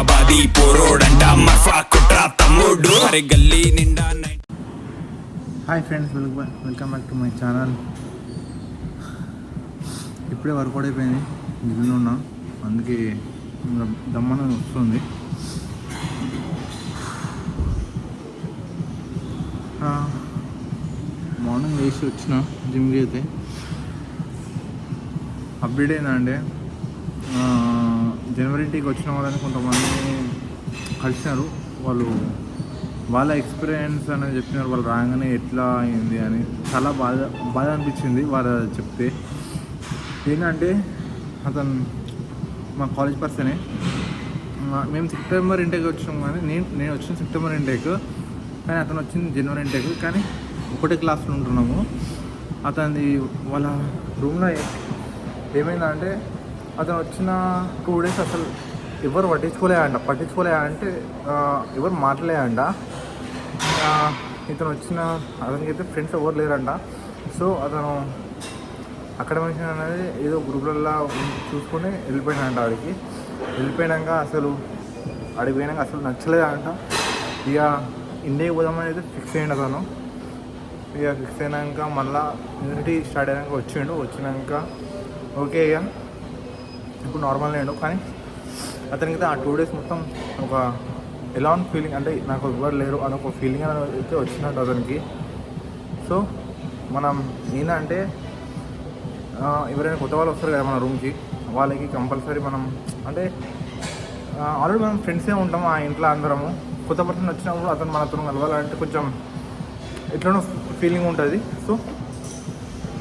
హైదరాబాదీ పోరోడంట మఫా కుట్రా తమ్ముడు అరే గల్లీ నిండా. Hi friends, welcome back to my channel. ఇప్పుడే వర్కౌట్ అయిపోయింది, జిమ్లో ఉన్నా, అందుకే దమ్మన వస్తుంది. మార్నింగ్ లేచి వచ్చిన జిమ్కి అయితే అప్డేట్ ఏంటంటే జనవరి ఇంటికి వచ్చిన వాళ్ళని కొంతమంది కలిసినారు. వాళ్ళ ఎక్స్పీరియన్స్ అనేది చెప్పినారు. వాళ్ళు రాగానే ఎట్లా అయింది అని చాలా బాధ అనిపించింది వాళ్ళు చెప్తే. ఏంటంటే అతను మా కాలేజ్ పర్సనే. మేము సెప్టెంబర్ ఇంటేక్ వచ్చినాం, కానీ నేను వచ్చిన సెప్టెంబర్ ఇంటేక్, కానీ అతను వచ్చింది జనవరి ఇంటేక్. కానీ ఒకటే క్లాస్లో ఉంటున్నాము. అతనిది వాళ్ళ రూమ్లో ఏమైందంటే అతను వచ్చిన 2 days అసలు ఎవరు పట్టించుకోలేదంటే ఎవరు మాట్లాడలేదంట. ఇతను అతనికి అయితే ఫ్రెండ్స్ ఎవరు లేరంట. సో అతను అకాడమిక్ అనేది ఏదో గ్రూప్లలో చూసుకొని వెళ్ళిపోయినాడంట. వెళ్ళిపోయినాక అసలు నచ్చలేదంట. ఇక ఇండియాకి పోదామని అయితే ఫిక్స్ అయ్యిండు అతను. ఇక ఫిక్స్ అయినాక మళ్ళీ యూనివర్సిటీ స్టార్ట్ అయినాక వచ్చినాక ఓకే, ఇక ఇప్పుడు నార్మల్ అయ్యాడు. కానీ అతనికి ఆ 2 days మొత్తం ఒక ఎలా ఉన్న ఫీలింగ్ అంటే నాకు ఎవరు లేరు అని ఒక ఫీలింగ్ అయితే వచ్చినట్టు అతనికి. సో మనం ఏంటంటే ఎవరైనా కొత్త వాళ్ళు వస్తారు కదా మన రూమ్కి, వాళ్ళకి కంపల్సరీ మనం అంటే ఆల్రెడీ మనం ఫ్రెండ్సే ఉంటాము ఆ ఇంట్లో అందరము. కొత్త పర్సన్ వచ్చినప్పుడు అతను మనతో కలవాలంటే కొంచెం ఎట్లనో ఫీలింగ్ ఉంటుంది. సో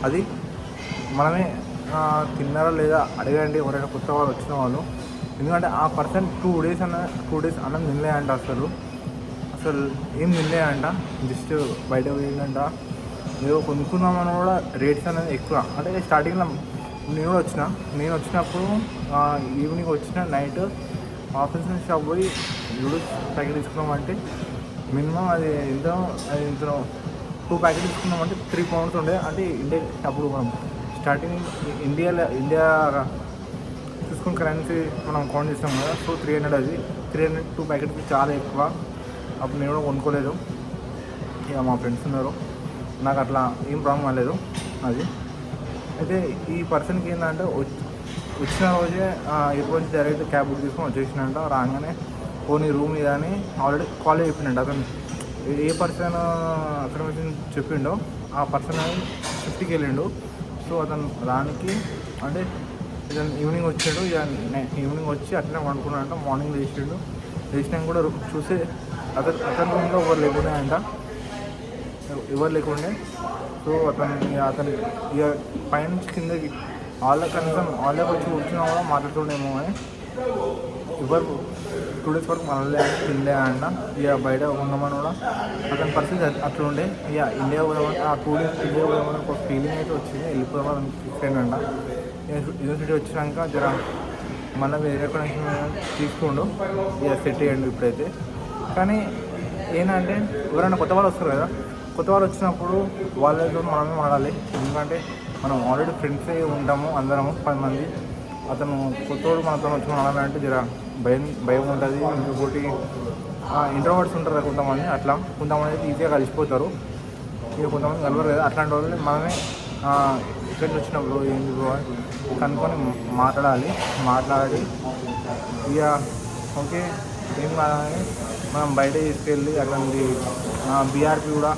అది మనమే తిన్నారా లేదా అడగండి ఎవరైనా కొత్త వాళ్ళు వచ్చిన వాళ్ళు. ఎందుకంటే ఆ పర్సన్ 2 days అన్నం తినలేదంట. అసలు ఏం తినలేదంట. జస్ట్ బయట పోయిందంట. ఏదో కొనుక్కుందామని కూడా రేట్స్ అనేది ఎక్కువ. అంటే స్టార్టింగ్లో నేను వచ్చినప్పుడు ఈవినింగ్ వచ్చిన నైట్ ఆఫీస్ షాప్ పోయి నూడిల్స్ ప్యాకెట్ తీసుకున్నామంటే మినిమం అది ఎంతో 2 ప్యాకెట్ తీసుకున్నామంటే 3 pounds ఉండే. అంటే ఇండియా అప్పుడు మనం స్టార్టింగ్ ఇండియా చూసుకుని కరెన్సీ మనం కౌంట్ చేస్తాం కదా. సో 300 అది 2 ప్యాకెట్స్ చాలా ఎక్కువ. అప్పుడు నేను కూడా కొనుక్కోలేదు. ఇక మా ఫ్రెండ్స్ ఉన్నారు, నాకు అట్లా ఏం ప్రాబ్లం అవ్వలేదు. అది అయితే ఈ పర్సన్కి ఏంటంటే వచ్చిన రోజే ఎప్పుడు డైరెక్ట్ క్యాబ్ బుక్ తీసుకొని వచ్చేసినంట. రాగానే పోనీ రూమ్ మీద అని ఆల్రెడీ కాల్ చెప్పిండంట. అతను ఏ పర్సన్ అక్కడ చెప్పిండో ఆ పర్సన్ షిఫ్ట్కి వెళ్ళిండు. సో అతను రానికి అంటే ఇతను ఈవినింగ్ వచ్చాడు. ఈవినింగ్ వచ్చి అట్లనే వండుకున్నాడంట. మార్నింగ్ లేచినాక కూడా చూసి అతని రూమ్లో ఎవరు లేకుండే. సో అతను ఇక పైనుంచి కిందకి వాళ్ళకి వచ్చి కూర్చున్నా కూడా మాట్లాడుతుండేమో అని ఎవరు 2 days వరకు మనలే తినలే అంట. ఇక బయట ఉన్నామని కూడా అతని పరిస్థితి అట్లా ఉండే. ఇక ఇండియా పోదామని ఆ 2 days ఇండియా పోదామని ఒక ఫీలింగ్ అయితే వచ్చింది. వెళ్ళిపోదామని ఫిక్స్ అయిందంట. యూనివర్సిటీ వచ్చినాక జర మళ్ళీ వేరే కనెక్షన్ తీసుకుండు. ఇక సెట్ అయ్యండు ఇప్పుడైతే. కానీ ఏంటంటే ఎవరైనా కొత్త వాళ్ళు వస్తారు కదా, కొత్త వాళ్ళు వచ్చినప్పుడు వాళ్ళతో మనమే మాడాలి. ఎందుకంటే మనం ఆల్రెడీ ఫ్రెండ్సే ఉంటాము అందరము 10 మంది. అతను కొత్తవాడు మనతో వచ్చి మాడాలంటే జర భయం ఉంటుంది. ఇంకొకటి ఇంట్రోవర్ట్స్ ఉంటారు కదా కొంతమంది, అట్లా కొంతమంది అయితే ఈజీగా కలిసిపోతారు. ఇక కొంతమంది కలవరు కదా. అట్లాంటి వాళ్ళని మనమే ఫ్రెండ్స్ వచ్చినప్పుడు ఏంటి కనుక్కొని మాట్లాడి ఇక ఓకే ఏం కాదని మనం బయట తీసుకెళ్ళి అట్లాంటి బీఆర్పీ కూడా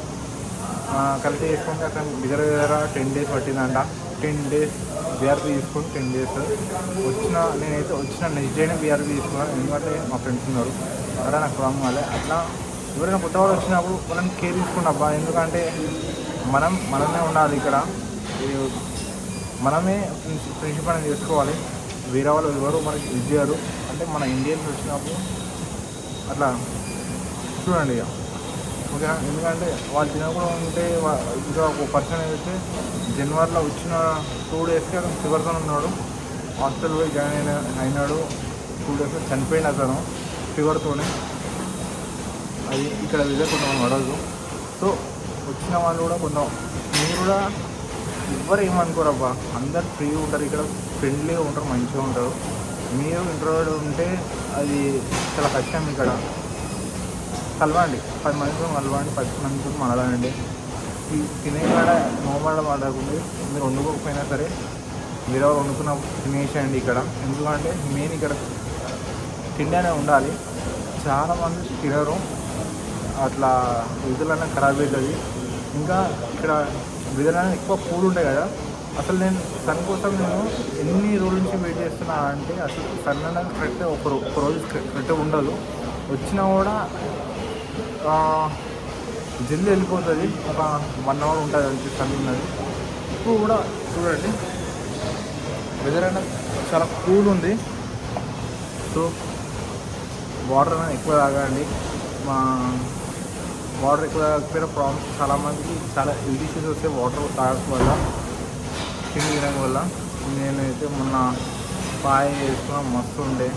కలెక్ట్ చేసుకుంటే అక్కడ దగ్గర 10 days పట్టిందంట. 10 days బీఆర్పీ తీసుకొని 10 days నేనైతే వచ్చిన నెక్స్ట్ డేనే బీఆర్పీ తీసుకున్నాను. ఎందుకంటే మా ఫ్రెండ్స్ ఉన్నారు అలా నాకు ప్రాబ్లం కాలే. అట్లా ఎవరైనా కొత్త వాళ్ళు వచ్చినప్పుడు మనం కేర్ తీసుకున్నబ్బా. ఎందుకంటే మనమే ఉండాలి ఇక్కడ, మనమే ఫ్రెండ్షిప్ అనేది చేసుకోవాలి. వేరే వాళ్ళు ఎవరు మనకి యూజ్ చేయరు. అంటే మన ఇండియన్స్ వచ్చినప్పుడు అట్లా చూడండి ఇక ఓకేనా. ఎందుకంటే వాళ్ళు తినకుండా ఉంటే ఇంకా ఒక పర్సన్ అయితే జనవరిలో వచ్చిన 2 daysకి అతను ఫీవర్తో ఉన్నాడు. హాస్పిటల్ పోయి జాయిన్ అయినాడు. 2 days చనిపోయింది అతను ఫీవర్తోనే. అది ఇక్కడ వెదర్ కొంచెం పడదు. సో వచ్చిన వాళ్ళు కూడా మీరు కూడా ఎవ్వరు ఏమనుకోరబ్బా, అందరు ఫ్రీగా ఉంటారు ఇక్కడ, ఫ్రెండ్లీగా ఉంటారు, మంచిగా ఉంటారు. మీరు ఇంట్రోవర్ట్ ఉంటే అది చాలా కష్టం. ఇక్కడ కలవండి, 10 మందితో కలవండి, 10 మందితో మలడండి. తినే కాడ నోమాడ మాట్లాడకుండా మీరు వండుకోకపోయినా సరే మీరు వండుకున్న తినేసేయండి ఇక్కడ. ఎందుకంటే మెయిన్ ఇక్కడ తిండినే ఉండాలి. చాలామంది తినరు, అట్లా విధులన్నా ఖరాబ్ అవుతుంది. ఇంకా ఇక్కడ విధులన్నా ఎక్కువ కూల్ ఉంటాయి కదా. అసలు నేను సన్ కోసం నేను ఎన్ని రోజుల నుంచి వెయిట్ చేస్తున్నా అంటే అసలు సన్ అనేది కరెక్ట్ ఒక రోజు కరెక్ట్ ఉండదు. వచ్చినా కూడా జల్దీ వెళ్ళిపోతుంది, ఒక 1 అవర్ ఉంటుంది అంతే సన్ ఉన్నది. ఇప్పుడు కూడా చూడండి వెదర్ అనేది చాలా కూల్ ఉంది. సో వాటర్ అనేది ఎక్కువ తాగండి. వాటర్ ఎక్కువ తాగకపోయిన ప్రాబ్లమ్స్ చాలామందికి చాలా హెల్త్ ఇష్యూస్ వస్తాయి వాటర్ తాగడం వల్ల, తిండి తినడం వల్ల. నేనైతే మొన్న పాయ వేసుకున్న మస్తు ఉండే,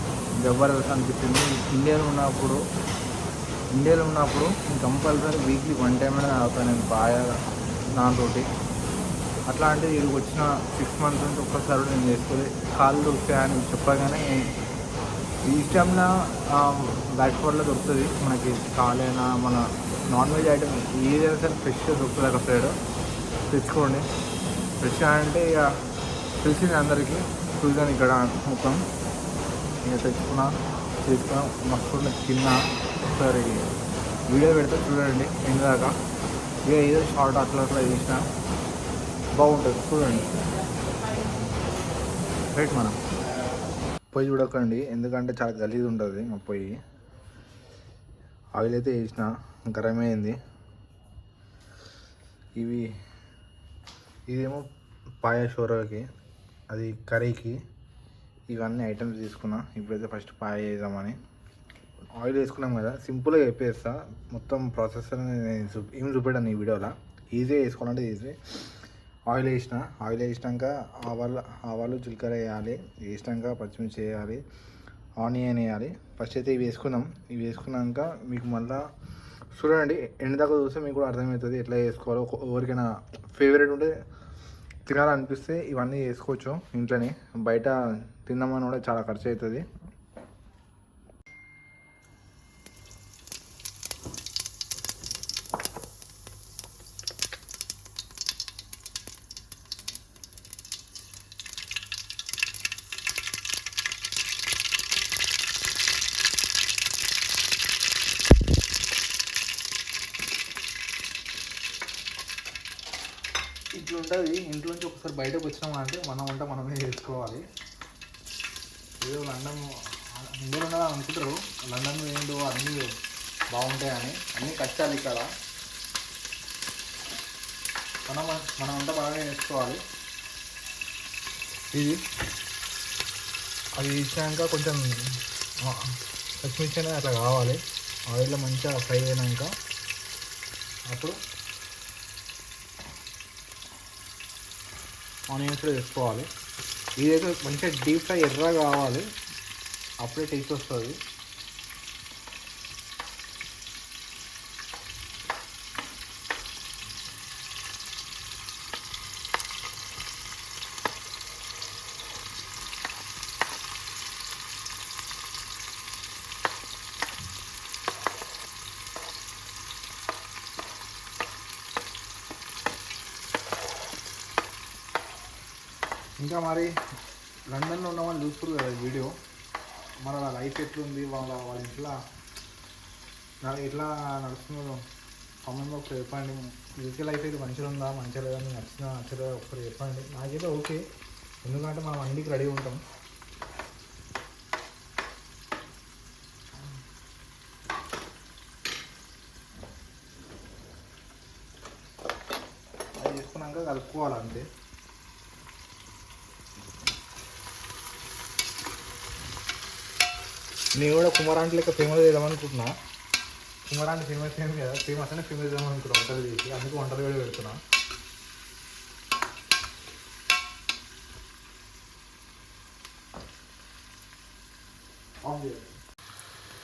జబర్దస్త్ అనిపించింది. ఇండియాలో ఉన్నప్పుడు కంపల్సరీ వీక్లీ 1 టైం అయినా తాగుతాను నేను పాయ దాంతోటి. అట్లాంటిది ఇది వచ్చిన 6 months నుంచి ఒక్కసారి నేను చేసుకోలేదు. కాళ్ళు దొరుకుతాయని చెప్పగానే ఈ టైంలో బ్యాక్వర్డ్లో దొరుకుతుంది మనకి. కాలైనా మన నాన్ వెజ్ ఐటమ్ ఏదైనా సరే ఫ్రెష్గా దొరుకుతుంది అక్కడ సైడ్, తెచ్చుకోండి. ఫ్రెష్ అంటే ఇక తెలిసింది అందరికీ, చూసాను ఇక్కడ మొత్తం. ఇక చేసుకున్నా మస్తు తిన్నా. ఒకసారి వీడియో పెడితే చూడండి ఎందాకా. ఇక ఏదో షార్ట్ అట్లా చేసిన బాగుంటుంది, చూడండి. రైట్, మనం పొయ్యి చూడకండి ఎందుకంటే చాలా గలీజ్ ఉంటుంది మా పొయ్యి. ఆయిల్ అయితే వేసిన గరం అయింది. ఇదేమో పాయ షోరాకి, అది కర్రీకి. ఇవన్నీ ఐటమ్స్ తీసుకున్నా. ఇప్పుడైతే ఫస్ట్ పాయ వేద్దామని ఆయిల్ వేసుకున్నాం కదా, సింపుల్గా చెప్పేస్తా. మొత్తం ప్రాసెస్ నేను ఏం చూపెట్టాను ఈ వీడియోలో. ఈజీగా వేసుకోవాలంటే ఈజీ. ఆయిల్ వేసినాక ఆవాలు జీలకర్ర వేయాలి. వేసినాక పచ్చిమిర్చి వేయాలి, ఆనియన్ వేయాలి. ఫస్ట్ అయితే ఇవి వేసుకున్నాం. ఇవి వేసుకున్నాక మీకు మళ్ళీ చూడండి ఎండ్ దాకా చూస్తే మీకు కూడా అర్థమవుతుంది ఎట్లా వేసుకోవాలో. ఎవరికైనా ఫేవరెట్ ఉంటే తినాలనిపిస్తే ఇవన్నీ వేసుకోవచ్చు ఇంట్లోనే. బయట తిన్నామని కూడా చాలా ఖర్చు అవుతుంది. ఇట్లా ఉంటుంది. ఇంట్లో నుంచి ఒకసారి బయటకు వచ్చినామంటే మన వంట మనమే చేసుకోవాలి. ఏదో లండన్ ఇండియాలో ఉన్నదా అనుకుంటారు, లండన్ ఏంటో అన్నీ బాగుంటాయని. అన్నీ కష్టాలు ఇక్కడ. మన వంట బాగా చేసుకోవాలి. అది ఇచ్చాక కొంచెం పచ్చిమిర్చి అనేది అట్లా కావాలి. ఆయిల్లో మంచిగా ఫ్రై అయినాక అప్పుడు ఆనియన్స్ కూడా వేసుకోవాలి. ఇదైతే మంచిగా డీప్ ఫ్రై ఎర్రగా కావాలి, అప్పుడే టేస్ట్ వస్తుంది. ఇంకా మరి లండన్లో ఉన్న వాళ్ళు చూస్తారు కదా వీడియో, మన లైఫ్ ఎట్లుంది, వాళ్ళ ఇంట్లో ఎట్లా నడుస్తుందో కామెంట్ బాక్స్లో చెప్పండి. యూకే లైఫ్ అయితే మంచిగా ఉందా, మంచిగా లేదా, మీకు నచ్చలేదా ఒకసారి చెప్పండి. నాకైతే ఓకే, ఎందుకంటే మనం అన్నిటికి రెడీ ఉంటాం. అది చేసుకున్నాక కలుపుకోవాలి అంతే. నేను కూడా కుమారాంటి లెక్క ఫేమస్ చేద్దామనుకుంటున్నా. కుమారాంటి ఫేమస్ అయింది కదా, ఫేమస్ చేద్దామనుకుంటున్నా వంటలు చేసి. అందుకు వంటలు కూడా పెడుతున్నా.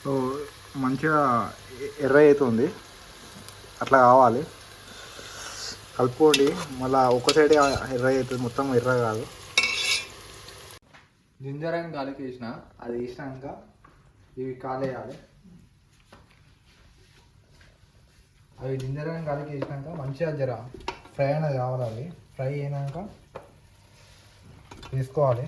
సో మంచిగా ఎర్ర అవుతుంది, అట్లా కావాలి. కలుపుకోండి. మళ్ళీ ఒక సైడ్ ఎర్ర అవుతుంది, మొత్తం ఎర్ర కాదు. జింజర్ అండ్ గార్లిక్ వేసిన, అది వేసినాక ఇవి కాలేయాలి. అవి జింజర్ అండ్ గార్లిక్ వేసినాక మంచిగా జర ఫ్రై అనేది కావాలి. ఫ్రై అయినాక తీసుకోవాలి.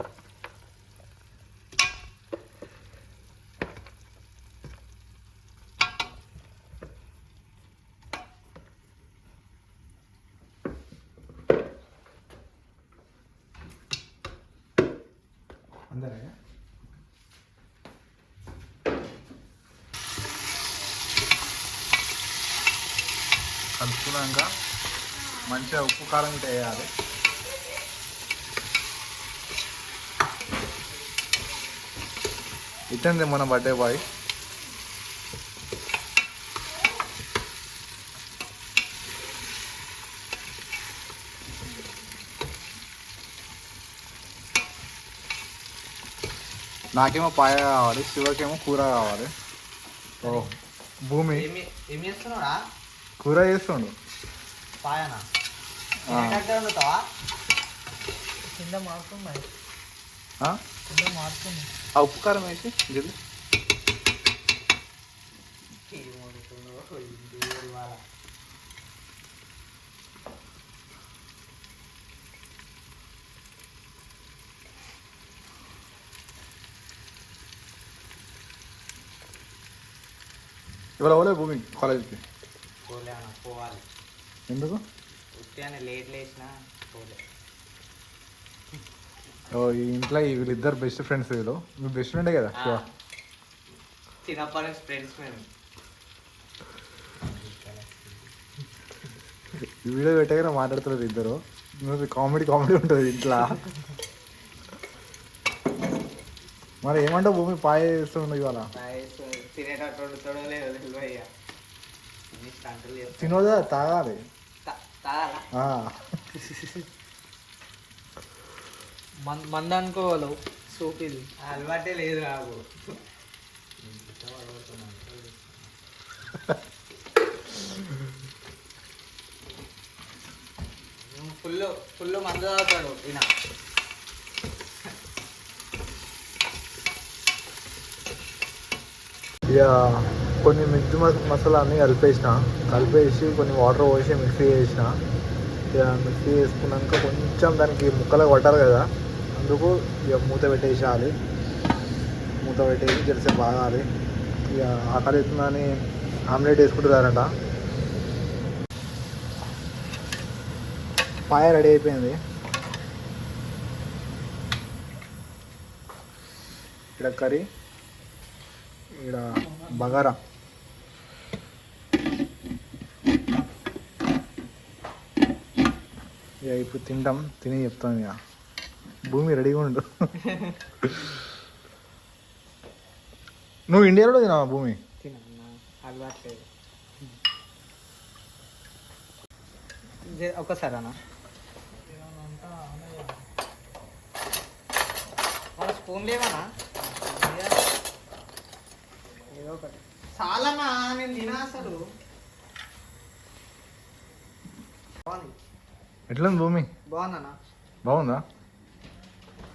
అందరే కలుపుకున్నాక మంచిగా ఉప్పు కారం ఇట్లా వేయాలి. ఇట్టండి మన బర్త్డే బాయ్. నాకేమో పాయ కావాలి, శివకేమో కూర కావాలి. ఓ భూమి ఏం చేస్తున్నావురా? కూర చేస్తుండు. పాయనా వండుతావా? కింద మారుతున్నాయి, కింద మారుతున్నాయి. ఆ ఉప్పు కారం వేసి జల్ది. ఇవాళ పోలే భూమి కాలేజ్కి? పోవాలి. ఎందుకు? ఉత్తిగానే లేట్ లేచినా పోలే. ఓ ఈ ఇంట్లో వీళ్ళిద్దరు బెస్ట్ ఫ్రెండ్స్. వీళ్ళు మీ బెస్ట్ ఫ్రెండే కదా శివ? చిన్నప్పటి నుంచి ఫ్రెండ్స్ మేము. ఈ వీడియో పెట్టగానే మాట్లాడుతున్నారు ఇద్దరు. కామెడీ కామెడీ ఉంటుంది ఇంట్లో. మరి ఏమంటావు భూమి? పాయ చేస్తుండవు ఇవాళ? తినేటట్టు వండుతాడో లేదో తెలియదు అయ్యా. స్టంటులు చేస్తాడు. తినోదా తాగాలి. తాగాలా? మంద అనుకోవాలి. సూప్ ఇది అలవాటే లేదు నాకు. ఫుల్ మందు తాగుతాడు ఈయన. ఇక కొన్ని మిక్సీ మసాలా అన్నీ కలిపేసి కొన్ని వాటర్ పోసి మిక్సీ చేసిన. ఇక మిక్సీ చేసుకున్నాక కొంచెం దానికి ముక్కలకు పట్టాలి కదా, అందుకు ఇక మూత పెట్టేసేయాలి. మూత పెట్టేసి జరసేపు బాగాలి. ఇక ఆకలి అవుతుందని ఆమ్లెట్ వేసుకుంటున్నారంట. పాయ రెడీ అయిపోయింది. ఇక్కడ కర్రీ, ఇక్కడ బగారా. ఇక ఇప్పుడు తింటాం, తిని చెప్తాం. ఇక భూమి రెడీగా ఉండు. నువ్వు ఇండియాలో తినావా భూమి? తినన్నా అలవాట్లేదు. ఒక్కసారి అన్న మన స్పూన్ లేవనా? ఏదో ఒకటి చాలన్నా, నేను తినా అసలు. బాగుంది. ఎట్లుంది భూమి? బాగుందన్నా. బాగుందా?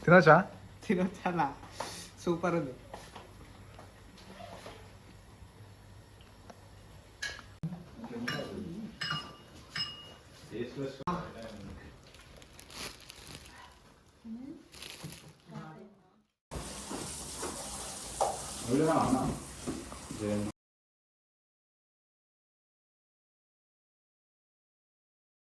తినచ్చా? తినొచ్చా? సూపర్ ఉంది.